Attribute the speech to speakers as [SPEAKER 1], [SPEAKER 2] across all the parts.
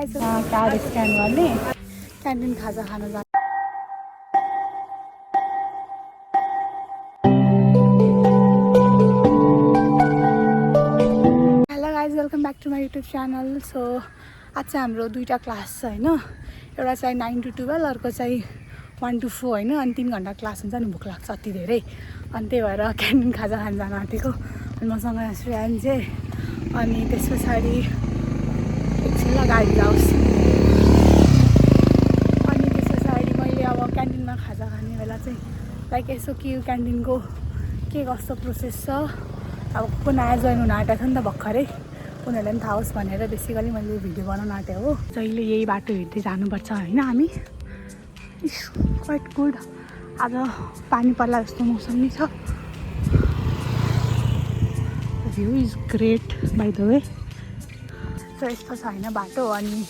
[SPEAKER 1] Guys card scan गर्ने canteen खाजा खान जाने। Hello guys welcome back to my YouTube channel. So आज चाहिँ हाम्रो दुईवटा क्लास छ होइन, एउटा चाहिँ 9 to 12, अर्को चाहिँ 1 to 4 होइन। अनि 3 घन्टा क्लास हुन्छ, अनि भोक लाग्छ अति धेरै, अनि त्यही भएर क्यान्टिन खाजा खान जान आँटेको। अनि मसँग श्रेयान चाहिँ, अनि त्यस पछाडि एकछिन ल गाडी जाओस्। अनि त्यस पछाडि मैले अब क्यान्टिनमा खाजा खाने बेला चाहिँ लाइक यसो के क्यान्टिनको के कस्तो प्रोसेस छ, अब को नयाँ जोइन हुन आँटेको छ नि त भर्खरै, उनीहरूलाई पनि थाहा होस् भनेर बेसिकली मैले भिडियो बनाउन आँटेको हो। जहिले यही बाटो हिँड्दै जानुपर्छ होइन हामी। क्वाइट गुड, आज पानी पर्ला जस्तो मौसम नै छ। View is great by the way. So यस्तो छ होइन बाटो, अनि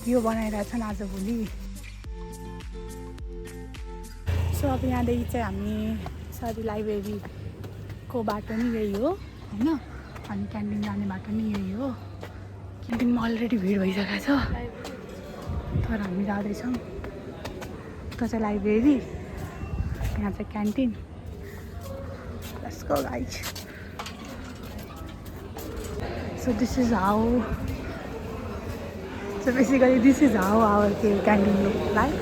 [SPEAKER 1] यो बनाइरहेछन् आजभोलि। सो अब यहाँदेखि चाहिँ हामी सरी लाइब्रेरीको बाटो नै यही हो होइन, अनि क्यान्टिन जाने बाटो नै यही हो। क्यान्टिनमा अलरेडी भिड भइसकेको छ, तर हामी जाँदैछौँ। त्यो चाहिँ लाइब्रेरी, यहाँ चाहिँ canteen. Let's go guys. So this is how, so basically this is how our canteen looks like.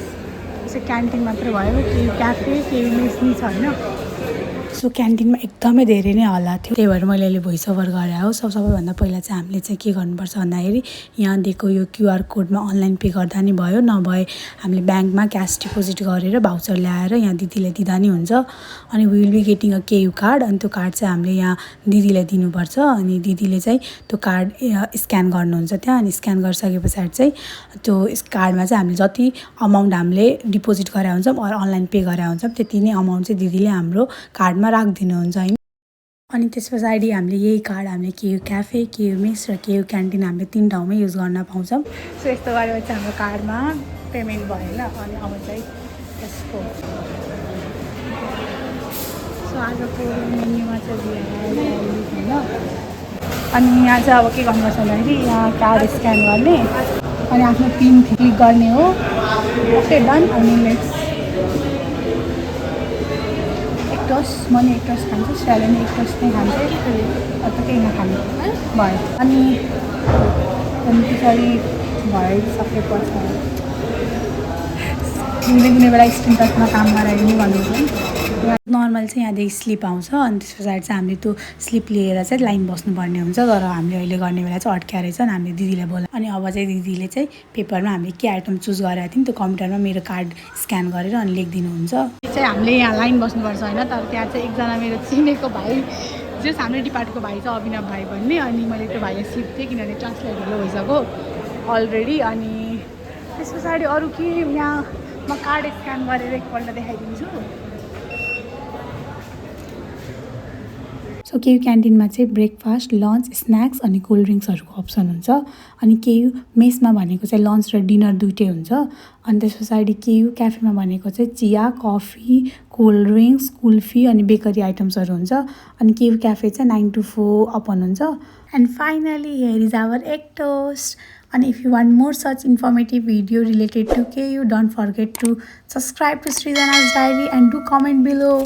[SPEAKER 1] So canteen मात्र भयो, केही क्याफे केही मेस नि छ होइन। सो क्यान्टिनमा एकदमै धेरै नै हल्ला थियो, त्यही भएर मैले अहिले भोइस ओभर गरेँ हो। सबैभन्दा पहिला चाहिँ हामीले चाहिँ के गर्नुपर्छ भन्दाखेरि यहाँ दिएको यो क्युआर कोडमा अनलाइन पे गर्दा नि भयो, नभए हामीले ब्याङ्कमा क्यास डिपोजिट गरेर भाउचर ल्याएर यहाँ दिदीले दिँदा नि हुन्छ। अनि we will be getting a KU card, अनि त्यो कार्ड चाहिँ हामीले यहाँ दिदीलाई दिनुपर्छ। अनि दिदीले चाहिँ त्यो कार्ड स्क्यान गर्नुहुन्छ त्यहाँ, अनि स्क्यान गरिसके पछाडि चाहिँ त्यो कार्डमा चाहिँ हामीले जति अमाउन्ट हामीले डिपोजिट गरे हुन्छौँ अरू अनलाइन पे गरे हुन्छौँ त्यति नै अमाउन्ट चाहिँ दिदीले हाम्रो कार्डमा राखिदिनुहुन्छ होइन। अनि त्यस पछाडि हामीले यही कार्ड हामीले केयु क्याफे, केयु मेस र केयु क्यान्टिन हामीले 3 ठाउँमै युज गर्न पाउँछौँ। सो यस्तो गरेर चाहिँ हाम्रो कार्डमा पेमेन्ट भयो होइन। अनि अब चाहिँ यसको सो आजको मेन्युमा चाहिँ होइन। अनि यहाँ चाहिँ अब के गर्नुपर्छ भन्दाखेरि यहाँ कार्ड स्क्यान गर्ने, अनि आफ्नो पिन क्लिक गर्ने हो। Okay done. अनि नेक्स्ट एक टोस्ट, म नि एक टोस्ट खान्छु, श्रेयाले नि एक टोस्ट नै खान्छ, अथवा केही नखाने भयो। अनि पछाडि भइसकेपछि कुनै बेला स्क्रिन टचमा काम गरायो नि भन्नुहुन्छ। नर्मल चाहिँ यहाँदेखि स्लिप आउँछ, अनि त्यस पछाडि चाहिँ हामीले त्यो स्लिप लिएर चाहिँ लाइन बस्नुपर्ने हुन्छ। तर हामीले अहिले गर्ने बेला चाहिँ अड्क्या रहेछ, अनि हामीले दिदीलाई बोलायो। अनि अब चाहिँ दिदीले चाहिँ पेपरमा हामीले के आइटम चुज गरेको थियौँ त्यो कम्प्युटरमा मेरो कार्ड स्क्यान गरेर अनि लेखिदिनुहुन्छ। त्यो चाहिँ हामीले यहाँ लाइन बस्नुपर्छ होइन। तर त्यहाँ चाहिँ एकजना मेरो चिनेको भाइ, जस हाम्रो डिपार्टको भाइ छ अभिनव भाइ भन्ने, अनि मैले त्यो भाइलाई सिप थिएँ किनभने ट्रान्सलेट ढिलो भइसक्यो अलरेडी। अनि त्यस पछाडि अरू के यहाँ म कार्ड स्क्यान गरेर एकपल्ट देखाइदिन्छु। सो केयु क्यान्टिनमा चाहिँ ब्रेकफास्ट, लन्च, स्न्याक्स अनि कोल्ड ड्रिङ्क्सहरूको अप्सन हुन्छ। अनि केयु मेसमा भनेको चाहिँ लन्च र डिनर दुइटै हुन्छ। अनि त्यस पछाडि केयु क्याफेमा भनेको चाहिँ चिया, कफी, कोल्ड ड्रिङ्क्स, कुल्फी अनि बेकरी आइटम्सहरू हुन्छ। अनि केयु क्याफे चाहिँ 9 to 4 ओपन हुन्छ। And finally here is our egg toast. And if you want more such informative video related to KU, don't forget to subscribe to Srijana's diary and do comment below.